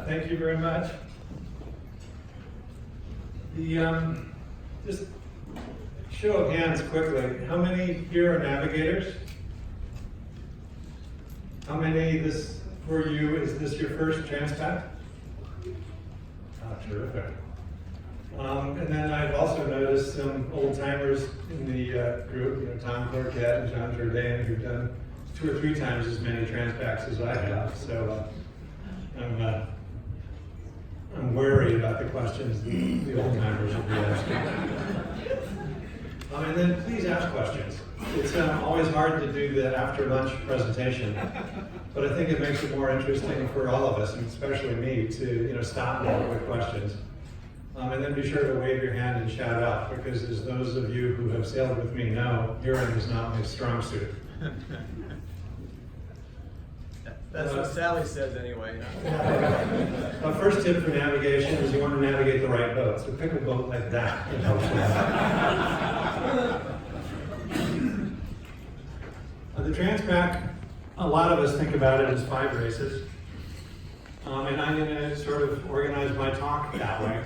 Thank you very much. Just show of hands quickly. How many here are navigators? How many, this for you, is this your first Transpac? Oh, terrific. And then I've also noticed some old timers in the group, Tom Clarkett and John Jourdain, who've done 2 or 3 times as many Transpacs as I have. So I'm wary about the questions the old timers will be asking. And then please ask questions. It's always hard to do the after lunch presentation, but I think it makes it more interesting for all of us, and especially me, to stop and with questions. And then be sure to wave your hand and shout out, because as those of you who have sailed with me know, hearing is not my strong suit. That's what Sally says anyway. My first tip for navigation is you want to navigate the right boat. So pick a boat like that. The Transpac, a lot of us think about it as 5 races. And I'm going to sort of organize my talk that way.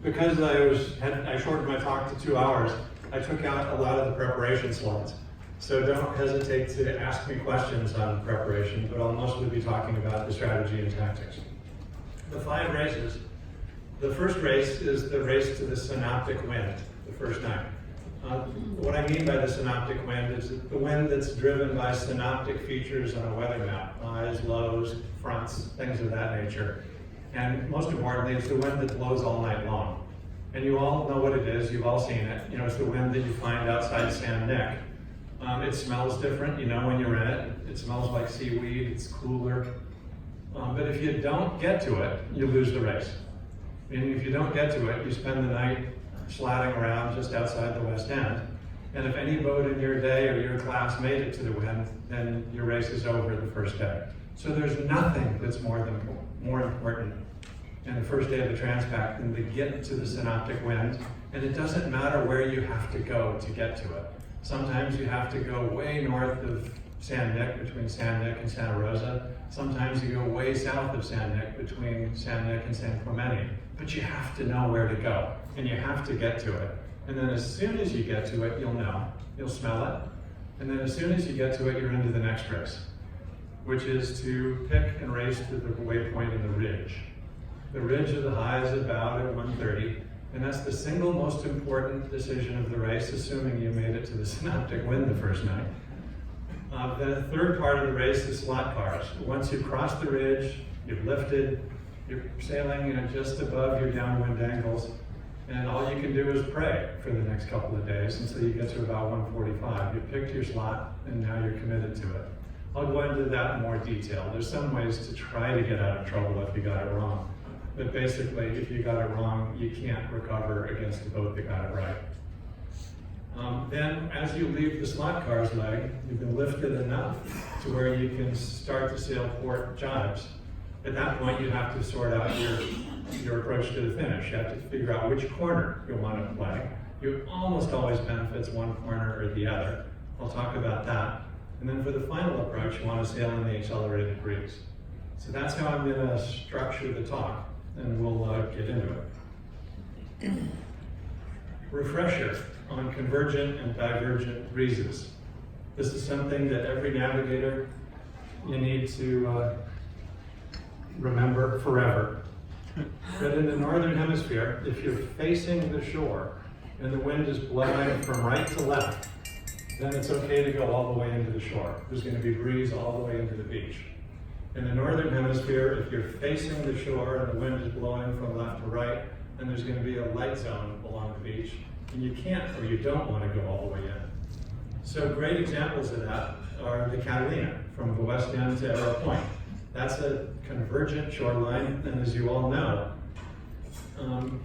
Because I shortened my talk to 2 hours, I took out a lot of the preparation slides. So don't hesitate to ask me questions on preparation, but I'll mostly be talking about the strategy and tactics. The 5 races. The first race is the race to the synoptic wind, the first night. What I mean by the synoptic wind is the wind that's driven by synoptic features on a weather map, highs, lows, fronts, things of that nature. And most importantly, it's the wind that blows all night long. And you all know what it is, you've all seen it. It's the wind that you find outside San Nick. It smells different, when you're in it. It smells like seaweed, it's cooler. But if you don't get to it, you lose the race. Meaning if you don't get to it, you spend the night slatting around just outside the West End. And if any boat in your day or your class made it to the wind, then your race is over the first day. So there's nothing that's more important in the first day of the Transpac than to get to the synoptic wind. And it doesn't matter where you have to go to get to it. Sometimes you have to go way north of San Nick, between San Nick and Santa Rosa. Sometimes you go way south of San Nick, between San Nick and San Clemente. But you have to know where to go, and you have to get to it. And then as soon as you get to it, you'll know. You'll smell it. And then as soon as you get to it, you're into the next race, which is to pick and race to the waypoint in the ridge. The ridge of the high is about at 130. And that's the single most important decision of the race, assuming you made it to the synoptic wind the first night. The third part of the race is slot cars. Once you've crossed the ridge, you've lifted, you're sailing just above your downwind angles, and all you can do is pray for the next couple of days until you get to about 145. You've picked your slot, and now you're committed to it. I'll go into that in more detail. There's some ways to try to get out of trouble if you got it wrong. But basically, if you got it wrong, you can't recover against the boat that got it right. Then, as you leave the slot car's leg, you've been lifted enough to where you can start to sail port jibes. At that point, you have to sort out your approach to the finish. You have to figure out which corner you want to play. You almost always benefits one corner or the other. I'll talk about that. And then for the final approach, you want to sail in the accelerated breeze. So that's how I'm going to structure the talk, and we'll get into it. Refresher on convergent and divergent breezes. This is something that every navigator you need to remember forever. That in the northern hemisphere, if you're facing the shore and the wind is blowing from right to left, then it's okay to go all the way into the shore. There's going to be breeze all the way into the beach. In the northern hemisphere, if you're facing the shore and the wind is blowing from left to right, then there's going to be a light zone along the beach, and you can't or you don't want to go all the way in. So great examples of that are the Catalina, from the West End to Arrow Point. That's a convergent shoreline, and as you all know,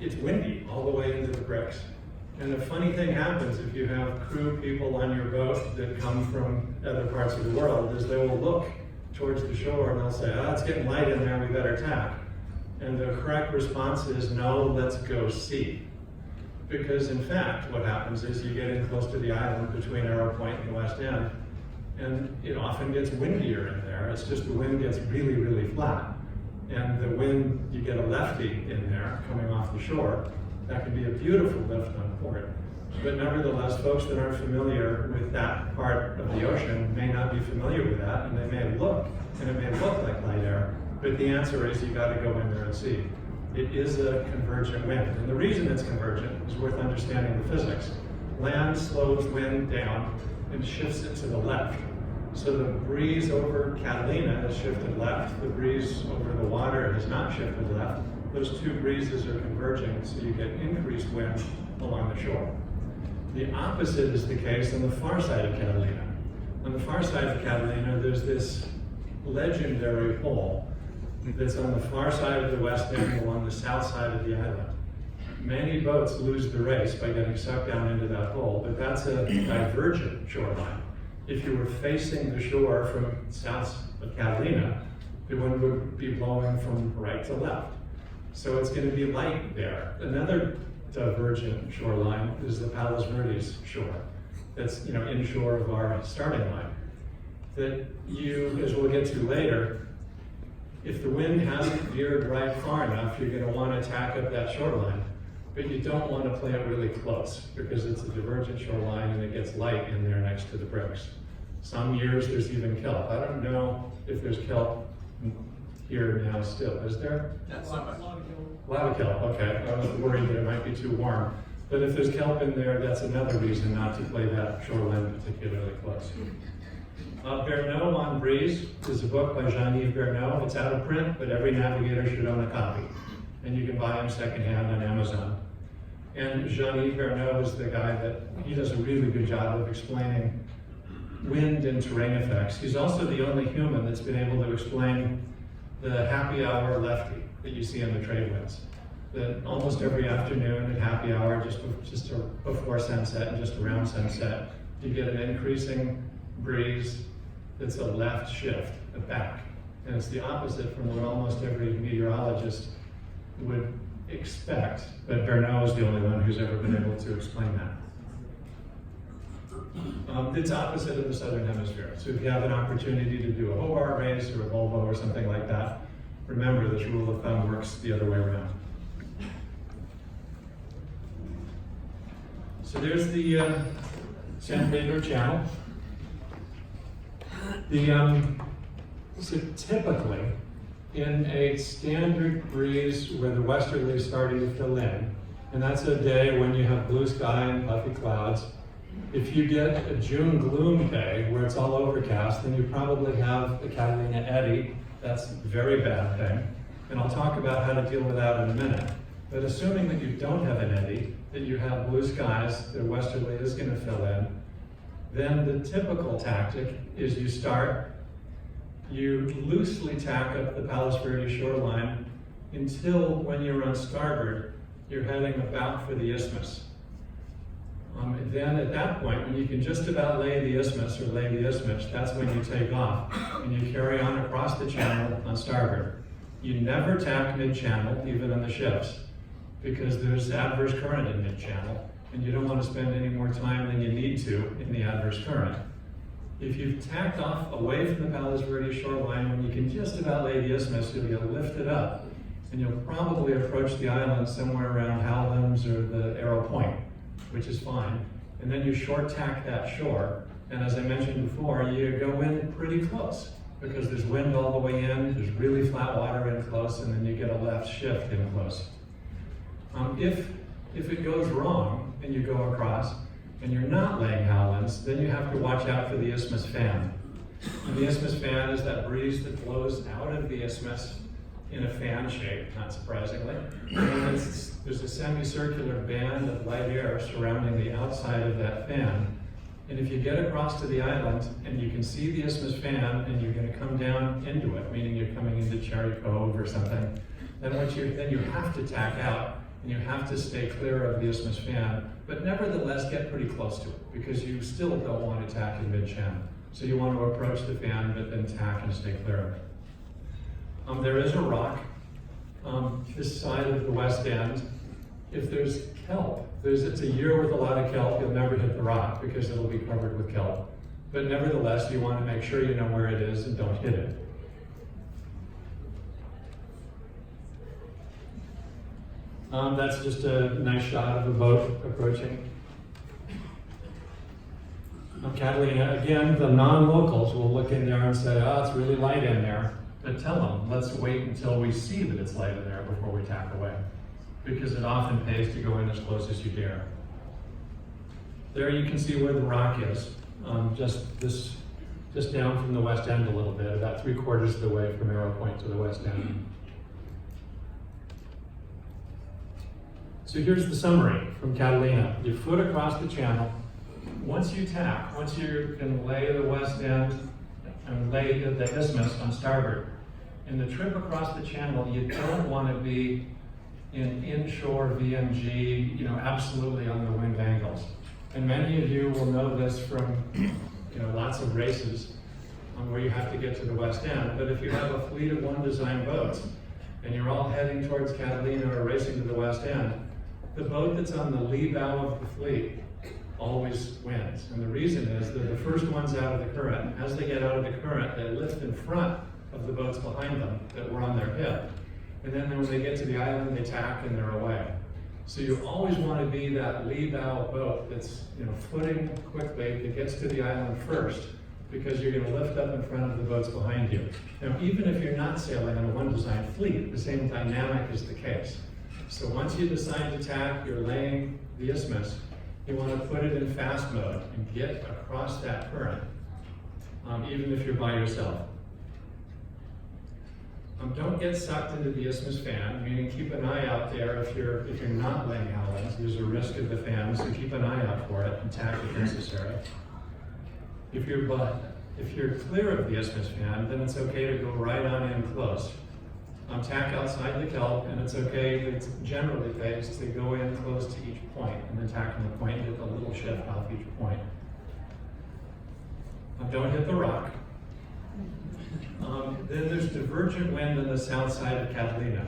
it's windy all the way into the bricks. And a funny thing happens if you have crew people on your boat that come from other parts of the world, is they will look towards the shore and they'll say, oh, it's getting light in there, we better tack. And the correct response is, no, let's go see. Because in fact, what happens is you get in close to the island between Arrow Point and the West End, and it often gets windier in there. It's just the wind gets really, really flat. and the wind, you get a lefty in there coming off the shore, that can be a beautiful lift on port. But nevertheless, folks that aren't familiar with that part of the ocean may not be familiar with that, and they may look, and it may look like light air, but the answer is you gotta go in there and see. It is a convergent wind, and the reason it's convergent is worth understanding the physics. Land slows wind down and shifts it to the left. So the breeze over Catalina has shifted left, the breeze over the water has not shifted left. Those two breezes are converging, so you get increased wind along the shore. The opposite is the case on the far side of Catalina. On the far side of Catalina, there's this legendary hole that's on the far side of the west end along the south side of the island. Many boats lose the race by getting sucked down into that hole, but that's a divergent shoreline. If you were facing the shore from south of Catalina, the wind would be blowing from right to left. So it's going to be light there. Another divergent shoreline is the Palos Verdes shore. That's inshore of our starting line. That you, as we'll get to later, if the wind hasn't veered right far enough, you're going to want to tack up that shoreline. But you don't want to play it really close because it's a divergent shoreline and it gets light in there next to the bricks. Some years there's even kelp. I don't know if there's kelp here now still. Is there? Not so much. A lot of kelp, okay. I was worried that it might be too warm. But if there's kelp in there, that's another reason not to play that shoreline particularly close. Bernaud on Breeze is a book by Jean-Yves Bernaud. It's out of print, but every navigator should own a copy. And you can buy them secondhand on Amazon. And Jean-Yves Bernaud is the guy that, he does a really good job of explaining wind and terrain effects. He's also the only human that's been able to explain the happy hour lefty that you see in the trade winds. That almost every afternoon at happy hour, just before sunset and just around sunset, you get an increasing breeze that's a left shift, a back. And it's the opposite from what almost every meteorologist would expect, but Bernaud is the only one who's ever been able to explain that. It's opposite in the southern hemisphere. So if you have an opportunity to do a Hobart race or a Volvo or something like that, remember this rule of thumb works the other way around. So there's the San Pedro Channel. So typically, in a standard breeze where the westerly is starting to fill in, and that's a day when you have blue sky and puffy clouds. If you get a June gloom day where it's all overcast, then you probably have a Catalina eddy. That's a very bad thing. And I'll talk about how to deal with that in a minute. But assuming that you don't have an eddy, that you have blue skies, the westerly is going to fill in, then the typical tactic is you loosely tack up the Palos Verdes shoreline until when you're on starboard, you're heading about for the isthmus. Then at that point, when you can just about lay the isthmus, that's when you take off and you carry on across the channel on starboard. You never tack mid-channel, even on the ships, because there's adverse current in mid-channel, and you don't want to spend any more time than you need to in the adverse current. If you've tacked off away from the Palos Verdes shoreline, when you can just about lay the isthmus, you'll get lifted up, and you'll probably approach the island somewhere around Howlands or the Arrow Point, which is fine. And then you short tack that shore, and as I mentioned before, you go in pretty close, because there's wind all the way in, there's really flat water in close, and then you get a left shift in close. If it goes wrong and you go across and you're not laying Howlands, then you have to watch out for the isthmus fan. And the isthmus fan is that breeze that blows out of the isthmus in a fan shape, not surprisingly. And there's a semicircular band of light air surrounding the outside of that fan. And if you get across to the island and you can see the isthmus fan and you're going to come down into it, meaning you're coming into Cherry Cove or something, then you have to tack out and you have to stay clear of the isthmus fan, but nevertheless get pretty close to it because you still don't want to tack in mid-channel. So you want to approach the fan, but then tack and stay clear of it. There is a rock this side of the west end. If there's kelp, it's a year with a lot of kelp, you'll never hit the rock because it'll be covered with kelp. But nevertheless, you want to make sure you know where it is and don't hit it. That's just a nice shot of a boat approaching. Catalina, again, the non-locals will look in there and say, oh, it's really light in there. But tell them, let's wait until we see that it's light in there before we tack away. Because it often pays to go in as close as you dare. There you can see where the rock is, just down from the west end a little bit, about 3/4 of the way from Arrow Point to the west end. So here's the summary from Catalina. You foot across the channel. Once you tack, once you can lay the west end and lay the isthmus on starboard, in the trip across the channel, you don't want to be in inshore VMG, absolutely on the wind angles. And many of you will know this from, lots of races where you have to get to the west end. But if you have a fleet of one design boats and you're all heading towards Catalina or racing to the west end, the boat that's on the lee bow of the fleet always wins. And the reason is they're the first ones out of the current. As they get out of the current, they lift in front of the boats behind them that were on their hip. And then when they get to the island, they tack and they're away. So you always want to be that lee bow boat that's footing quickly, that gets to the island first, because you're going to lift up in front of the boats behind you. Now, even if you're not sailing on a one design fleet, the same dynamic is the case. So once you decide to tack, you're laying the isthmus, you want to put it in fast mode and get across that current, even if you're by yourself. Don't get sucked into the isthmus fan, meaning keep an eye out there if you're not laying outlets. There's a risk of the fan, so keep an eye out for it and tack if necessary. If you're clear of the isthmus fan, then it's okay to go right on in close. Tack outside the kelp, and it's okay, it's generally pays to go in close to each point, and then tack on the point and get a little shift off each point. Don't hit the rock. Then there's divergent wind on the south side of Catalina.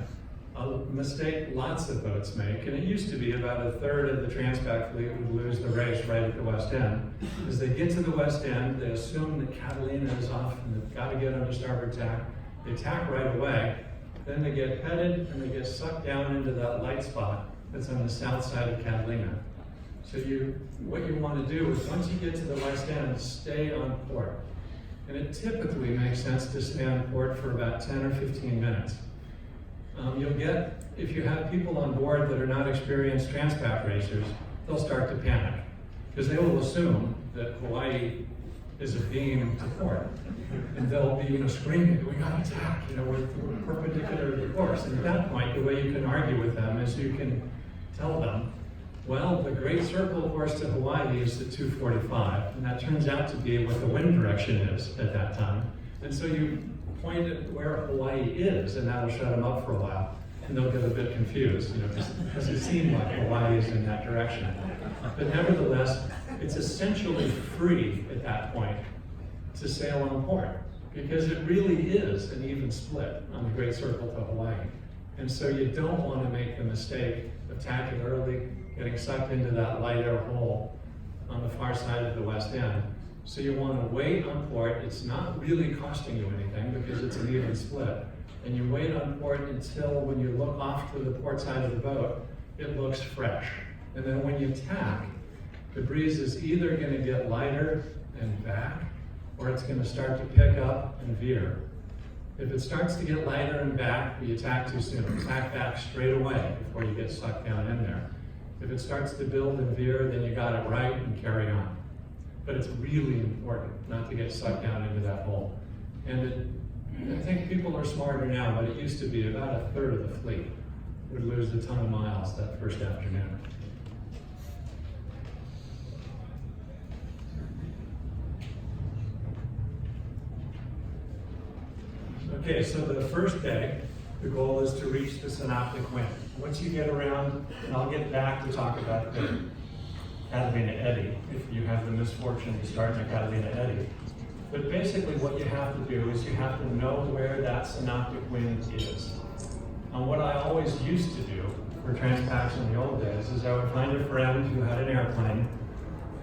A mistake lots of boats make, and it used to be about 1/3 of the Transpac fleet would lose the race right at the west end. As they get to the west end, they assume that Catalina is off and they've got to get under starboard tack. They tack right away. Then they get headed and they get sucked down into that light spot that's on the south side of Catalina. So what you want to do is once you get to the west end, stay on port. And it typically makes sense to stay on port for about 10 or 15 minutes. You'll get, if you have people on board that are not experienced Transpac racers, they'll start to panic because they will assume that Hawaii is a beam to port. And they'll be screaming, we got to tack, we're perpendicular to the course. And at that point, the way you can argue with them is you can tell them, well, the great circle course to Hawaii is at 245, and that turns out to be what the wind direction is at that time. And so you point at where Hawaii is, and that'll shut them up for a while, and they'll get a bit confused, because it seemed like Hawaii is in that direction. But nevertheless, it's essentially free at that point to sail on port, because it really is an even split on the great circle to Hawaii. And so you don't want to make the mistake of tacking early, getting sucked into that light air hole on the far side of the west end. So you want to wait on port. It's not really costing you anything because it's an even split. And you wait on port until when you look off to the port side of the boat, it looks fresh. And then when you tack, the breeze is either going to get lighter and back, or it's going to start to pick up and veer. If it starts to get lighter and back, you tack too soon. Tack back straight away before you get sucked down in there. If it starts to build and veer, then you got it right and carry on. But it's really important not to get sucked down into that hole. And I think people are smarter now, but it used to be about 1/3 of the fleet would lose a ton of miles that first afternoon. Okay, so the first day, the goal is to reach the synoptic wind. Once you get around, and I'll get back to talk about the Catalina eddy, if you have the misfortune to start in a Catalina eddy. But basically what you have to do is you have to know where that synoptic wind is. What I always used to do for Transpacs in the old days is I would find a friend who had an airplane,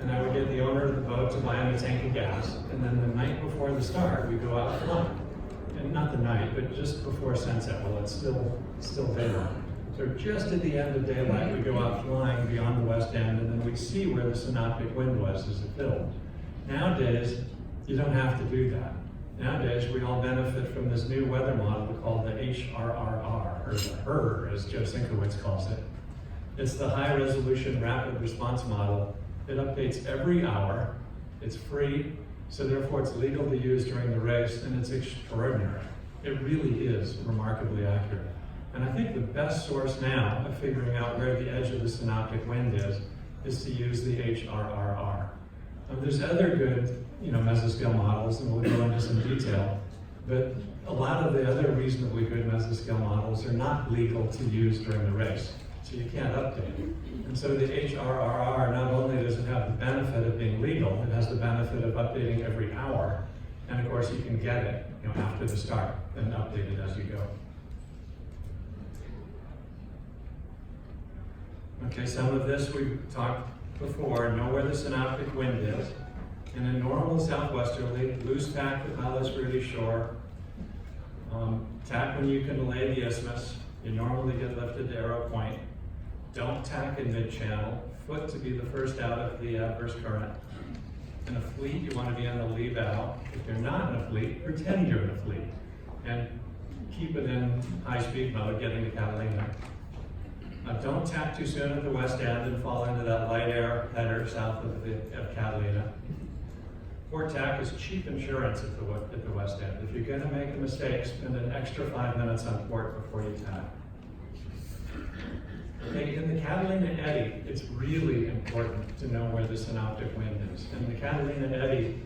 and I would get the owner of the boat to buy him a tank of gas, and then the night before the start, we'd go out flying. And not the night, but just before sunset, while it's still daylight. So just at the end of daylight, we go out flying beyond the west end, and then we see where the synoptic wind was as it filled. Nowadays, you don't have to do that. Nowadays, we all benefit from this new weather model called the HRRR, or the HRR, as Joe Sinkowitz calls it. It's the High Resolution Rapid Response Model. It updates every hour. It's free, so therefore it's legal to use during the race, and it's extraordinary. It really is remarkably accurate. And I think the best source now of figuring out where the edge of the synoptic wind is to use the HRRR. There's other good, mesoscale models, and we'll go into some detail, but a lot of the other reasonably good mesoscale models are not legal to use during the race, so you can't update it. And so the HRRR, not only does it have the benefit of being legal, it has the benefit of updating every hour, and of course you can get it after the start and update it as you go. Okay, some of this we've talked before. Know where the synoptic wind is. In a normal southwesterly, loose tack the ballast really shore. Tack when you can lay the isthmus. You normally get lifted to arrow point. Don't tack in mid-channel. Foot to be the first out of the adverse current. In a fleet, you want to be on the lee bow. If you're not in a fleet, pretend you're in a fleet. And keep it in high-speed mode, getting to Catalina. Don't tack too soon at the west end and fall into that light air header south of Catalina. Port tack is cheap insurance at the west end. If you're going to make a mistake, spend an extra 5 minutes on port before you tack. Okay, in the Catalina eddy, it's really important to know where the synoptic wind is. In the Catalina eddy,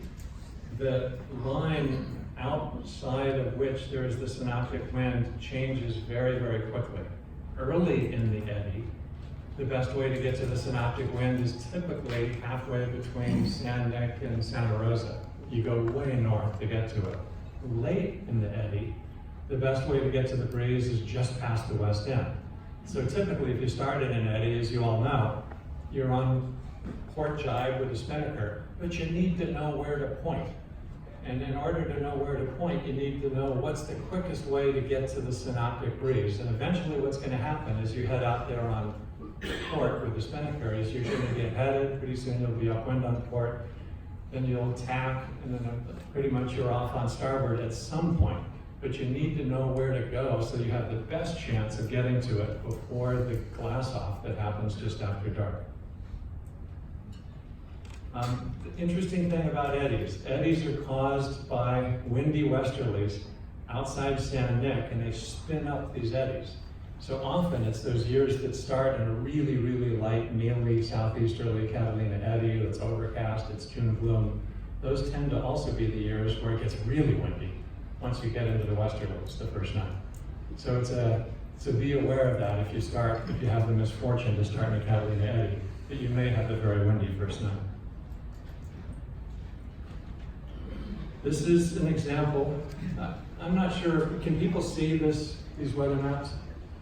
the line outside of which there is the synoptic wind changes very, very quickly. Early in the eddy, the best way to get to the synoptic wind is typically halfway between San Nick and Santa Rosa. You go way north to get to it. Late in the eddy, the best way to get to the breeze is just past the west end. So typically, if you start in an eddy, as you all know, you're on port jibe with a spinnaker, but you need to know where to point. And in order to know where to point, you need to know what's the quickest way to get to the synoptic breeze. And eventually what's going to happen is you head out there on port with the spinnaker is you're going to get headed, pretty soon you'll be upwind on port, then you'll tack, and then pretty much you're off on starboard at some point. But you need to know where to go so you have the best chance of getting to it before the glass off that happens just after dark. The interesting thing about eddies are caused by windy westerlies outside San Nick, and they spin up these eddies. So often it's those years that start in a really, really light, mealy, southeasterly Catalina eddy that's overcast, it's June bloom. Those tend to also be the years where it gets really windy once you get into the westerlies the first night. So so be aware of that if you have the misfortune to start in a Catalina eddy, that you may have a very windy first night. This is an example. I'm not sure, can people see these weather maps?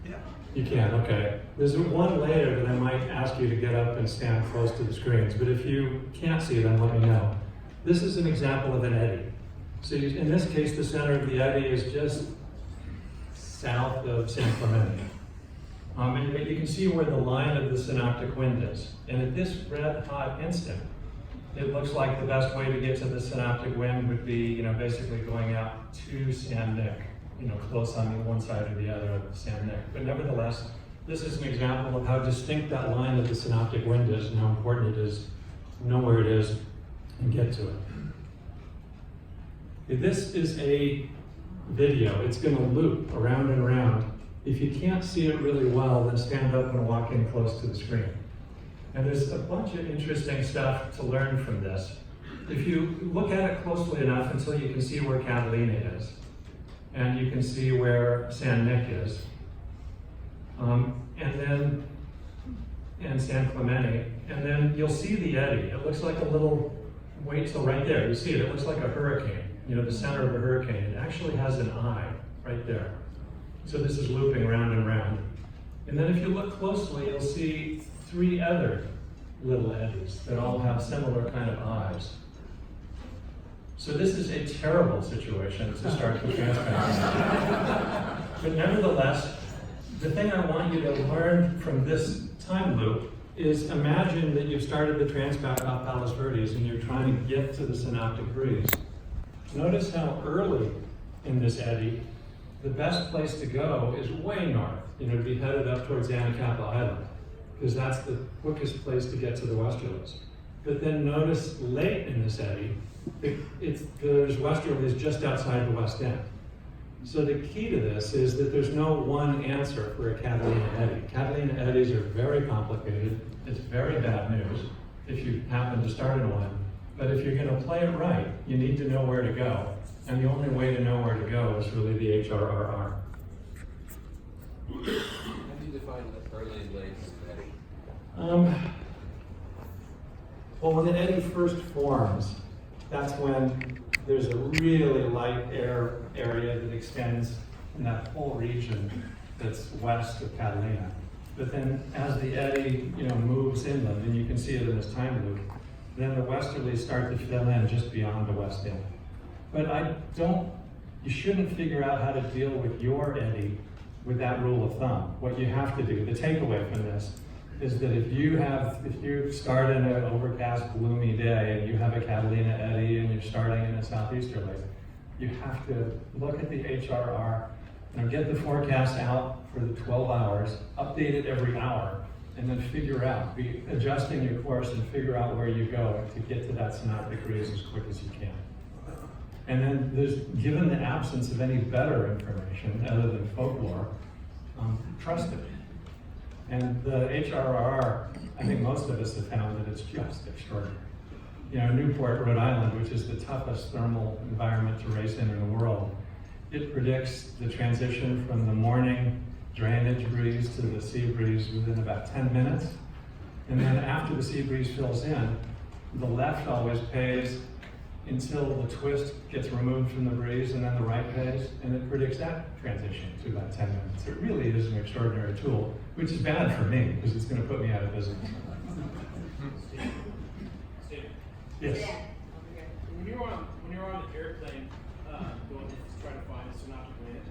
Yeah. You can, okay. There's one later that I might ask you to get up and stand close to the screens, but if you can't see them, let me know. This is an example of an eddy. So in this case, the center of the eddy is just south of San Clemente. And you can see where the line of the synoptic wind is. And at this red hot instant, it looks like the best way to get to the synoptic wind would be, basically going out to San Nick, close on the one side or the other of San Nick. But nevertheless, this is an example of how distinct that line of the synoptic wind is and how important it is to know where it is and get to it. Okay, this is a video. It's going to loop around and around. If you can't see it really well, then stand up and walk in close to the screen. And there's a bunch of interesting stuff to learn from this. If you look at it closely enough until you can see where Catalina is, and you can see where San Nick is, and San Clemente, and then you'll see the eddy. It looks like a little, wait till right there, you see it, it looks like a hurricane, the center of a hurricane. It actually has an eye right there. So this is looping round and round. And then if you look closely, you'll see 3 other little eddies that all have similar kind of eyes. So this is a terrible situation to start the Transpac Race. But nevertheless, the thing I want you to learn from this time loop is imagine that you've started the Transpac off Palos Verdes and you're trying to get to the synoptic breeze. Notice how early in this eddy, the best place to go is way north, to be headed up towards Anacapa Island, because that's the quickest place to get to the westerlies. But then notice late in this eddy, there's westerlies just outside the west end. So the key to this is that there's no one answer for a Catalina eddy. Catalina eddies are very complicated. It's very bad news if you happen to start in one. But if you're going to play it right, you need to know where to go. And the only way to know where to go is really the HRRR. How do you define the early and late eddy? Well, when the eddy first forms, that's when there's a really light air area that extends in that whole region that's west of Catalina. But then as the eddy moves inland, and you can see it in this time loop, then the westerlies start to fill in just beyond the west end. But you shouldn't figure out how to deal with your eddy with that rule of thumb. What you have to do, the takeaway from this, is that if you start in an overcast, gloomy day and you have a Catalina eddy and you're starting in a southeasterly, you have to look at the HRR, get the forecast out for the 12 hours, update it every hour, and then be adjusting your course and figure out where you go to get to that synoptic breeze as quick as you can. And then given the absence of any better information other than folklore, trust it. And the HRR, I think most of us have found that it's just extraordinary. Newport, Rhode Island, which is the toughest thermal environment to race in the world, it predicts the transition from the morning drainage breeze to the sea breeze within about 10 minutes. And then after the sea breeze fills in, the left always pays until the twist gets removed from the breeze, and then the right pays, and it predicts that transition to about 10 minutes. It really is an extraordinary tool, which is bad for me, because it's going to put me out of business. Steve. Yes? When you were on the airplane going to try to find a synoptic wind,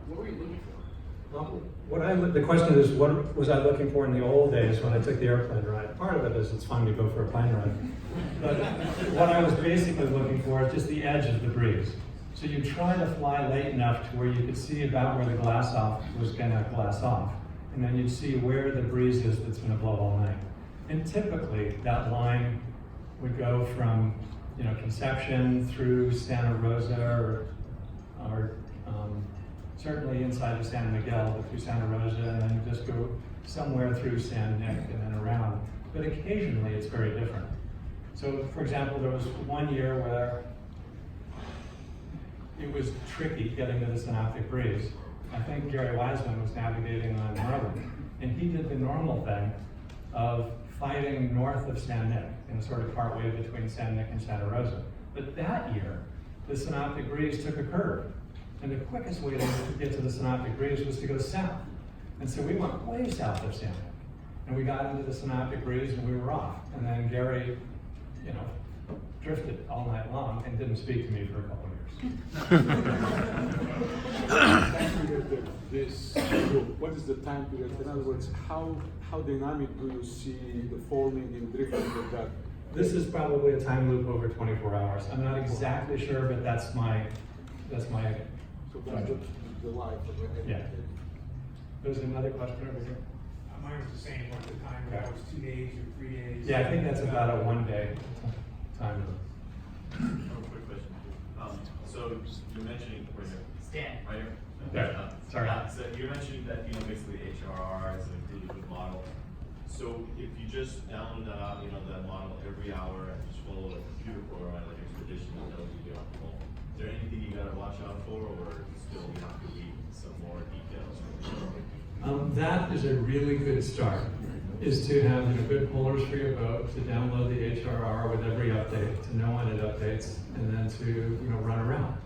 what were you looking for? Well, the question is, what was I looking for in the old days when I took the airplane ride? Part of it is it's fun to go for a plane ride. But what I was basically looking for is just the edge of the breeze. So you try to fly late enough to where you could see about where the glass off was going to glass off. And then you'd see where the breeze is that's going to blow all night. And typically that line would go from Conception through Santa Rosa or certainly inside of San Miguel, but through Santa Rosa, and then just go somewhere through San Nick and then around. But occasionally it's very different. So for example, there was one year where it was tricky getting to the synoptic breeze. I think Gary Wiseman was navigating on Merlin, and he did the normal thing of fighting north of San Nick, sort of partway between San Nick and Santa Rosa. But that year, the synoptic breeze took a curve. And the quickest way to get to the synoptic breeze was to go south. And so we went way south of San Nick. And we got into the synoptic breeze and we were off. And then Gary, drifted all night long and didn't speak to me for a couple of years. What is the time period? In other words, how dynamic do you see the forming and drifting of that? This is probably a time loop over 24 hours. I'm not exactly sure, but that's my So that's the life of it. Yeah. There's another question over here. Mine was the same, what the time, that was 2 days or 3 days. Yeah, I think that's about a 1 day time loop. One quick question. So you're mentioning, where's it? Stan. Right here? Yeah, sorry. So you're mentioning that, basically HRR is a really good model. So if you just download that, that model every hour and just follow a computer program like Expedition, that tells you the optimal. Is there anything you gotta watch out for, or still you have to read some more details? That is a really good start, is to have good pullers for your boat, to download the HRR with every update, to know when it updates, and then to run around.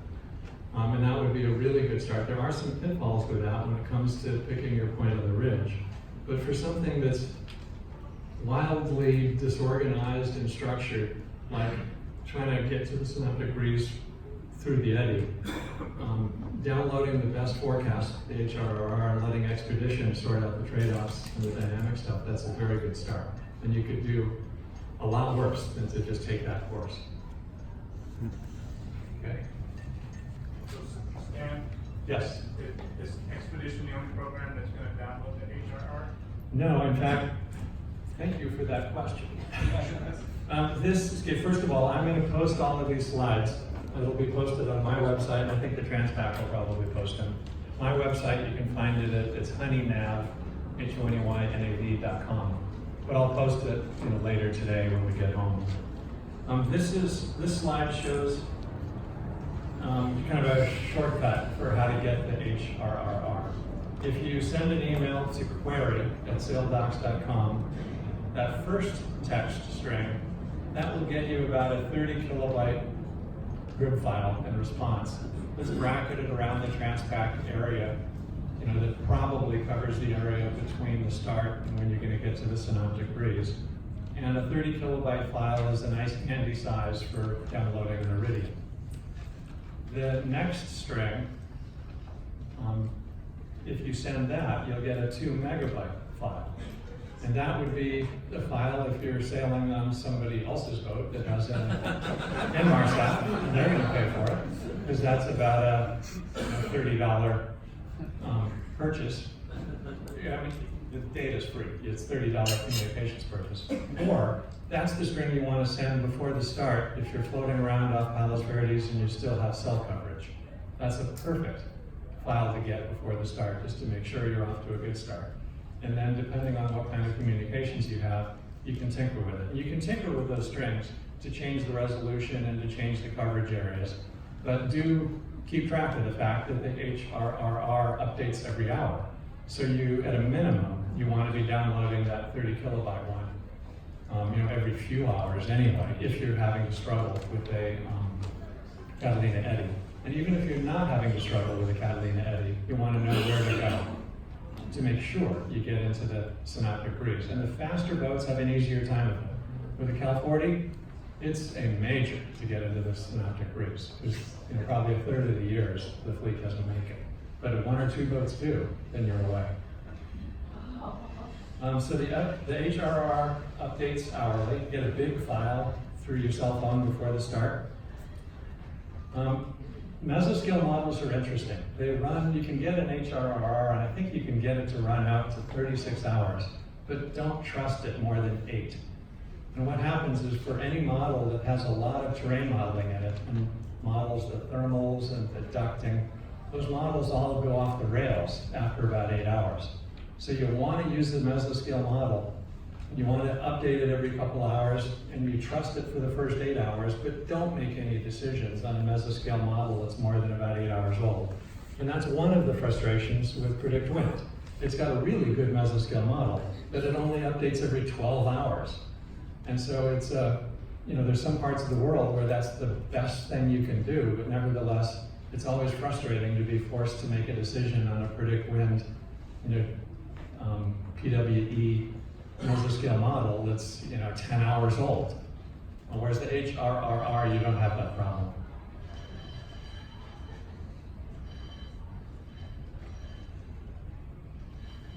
And that would be a really good start. There are some pitfalls with that when it comes to picking your point on the ridge. But for something that's wildly disorganized and structured, like trying to get to the synoptic breeze through the eddy, downloading the best forecast, the HRR, and letting Expedition sort out the trade-offs and the dynamic stuff, that's a very good start. And you could do a lot worse than to just take that course. Okay. So, Stan, Yes. is Expedition the only program that's gonna download the HRR? No, in fact, thank you for that question. Okay, first of all, I'm going to post all of these slides. It'll be posted on my website, and I think the Transpac will probably post them. My website, you can find it at, it's honeynav, HONEYNAV.com. But I'll post it, later today when we get home. This slide shows kind of a shortcut for how to get the HRRR. If you send an email to query@saildocs.com, that first text string, that will get you about a 30 kilobyte grid file in response. It's bracketed around the Transpac area, that probably covers the area between the start and when you're going to get to the synoptic breeze. And a 30 kilobyte file is a nice handy size for downloading an Iridium. The next string, if you send that, you'll get a 2 megabyte file. And that would be the file if you're sailing on somebody else's boat that has an Inmarsat, and they're gonna pay for it, because that's about a $30 purchase. Yeah, I mean, the data's free, it's $30 communications purchase. Or, that's the string you wanna send before the start if you're floating around off Palos Verdes and you still have cell coverage. That's a perfect file to get before the start, just to make sure you're off to a good start. And then depending on what kind of communications you have, you can tinker with it. You can tinker with those strings to change the resolution and to change the coverage areas. But do keep track of the fact that the HRRR updates every hour. So you, at a minimum, you want to be downloading that 30 kilobyte one, every few hours anyway, if you're having to struggle with a Catalina eddy. And even if you're not having to struggle with a Catalina eddy, you want to know where to go to make sure you get into the synoptic breeze. And the faster boats have an easier time of it. With the Cal 40, it's a major to get into the synoptic breeze, because probably a third of the years the fleet doesn't make it. But if 1 or 2 boats do, then you're away. So the HRR updates hourly. You get a big file through your cell phone before the start. Mesoscale models are interesting. They run, you can get an HRR, and I think you can get it to run out to 36 hours, but don't trust it more than 8. And what happens is for any model that has a lot of terrain modeling in it, and models the thermals and the ducting, those models all go off the rails after about 8 hours. So you want to use the mesoscale model. You want to update it every couple of hours, and you trust it for the first 8 hours, but don't make any decisions on a mesoscale model that's more than about 8 hours old. And that's one of the frustrations with Predict Wind. It's got a really good mesoscale model, but it only updates every 12 hours. And so it's, there's some parts of the world where that's the best thing you can do, but nevertheless, it's always frustrating to be forced to make a decision on a Predict Wind, PWE mesoscale model that's 10 hours old. Whereas the HRRR, you don't have that problem.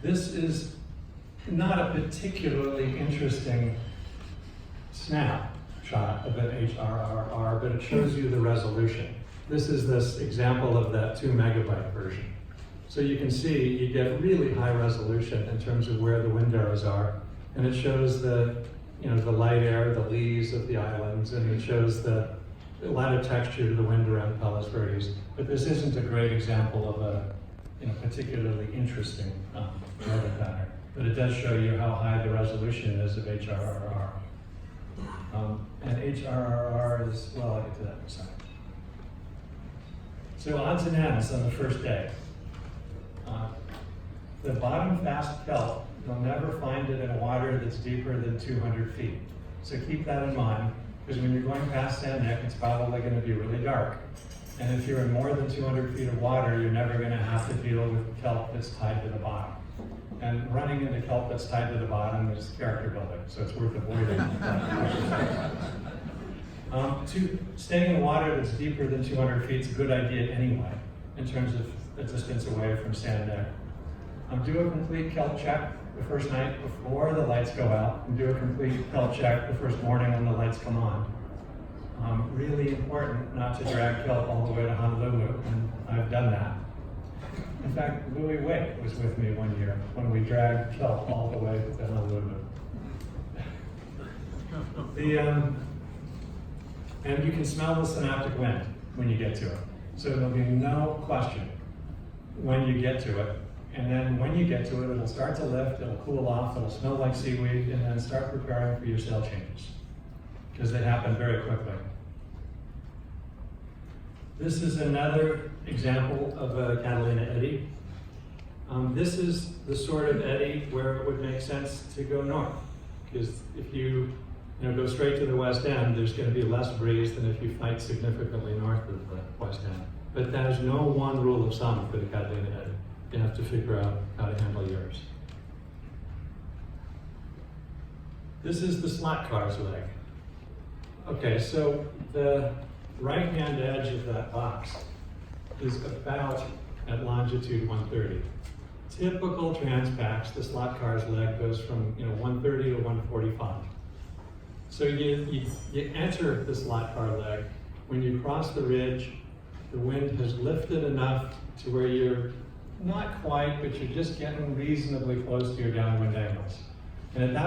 This is not a particularly interesting snapshot of an HRRR, but it shows you the resolution. This is this example of that 2 megabyte version. So you can see you get really high resolution in terms of where the wind arrows are. And it shows the light air, the lees of the islands, and it shows the lattice texture to the wind around Palos Verdes. But this isn't a great example of a particularly interesting weather pattern. But it does show you how high the resolution is of HRRR. And HRRR is, well, I'll get to that in a second. So odds and ends on the first day. The bottom fast kelp, you'll never find it in water that's deeper than 200 feet. So keep that in mind, because when you're going past Sand Neck, it's probably going to be really dark. And if you're in more than 200 feet of water, you're never going to have to deal with kelp that's tied to the bottom. And running into kelp that's tied to the bottom is character building, so it's worth avoiding. Staying in water that's deeper than 200 feet is a good idea anyway, in terms of the distance away from sand there. Do a complete kelp check the first night before the lights go out, and do a complete kelp check the first morning when the lights come on. Really important not to drag kelp all the way to Honolulu, and I've done that. In fact, Louis Wick was with me one year when we dragged kelp all the way to Honolulu. And you can smell the synoptic wind when you get to it. So there'll be no question when you get to it. And then when you get to it, it'll start to lift, it'll cool off, it'll smell like seaweed, and then start preparing for your sail changes, because they happen very quickly. This is another example of a Catalina eddy. This is the sort of eddy where it would make sense to go north, because if you go straight to the west end, there's going to be less breeze than if you fight significantly north of the west end. But there's no one rule of thumb for the Catalina eddy. You have to figure out how to handle yours. This is the slot car's leg. Okay, so the right-hand edge of that box is about at longitude 130. Typical Transpacs, the slot car's leg goes from 130 to 145. So you enter the slot car leg. When you cross the ridge, the wind has lifted enough to where you're not quite, but you're just getting reasonably close to your downwind angles. And at that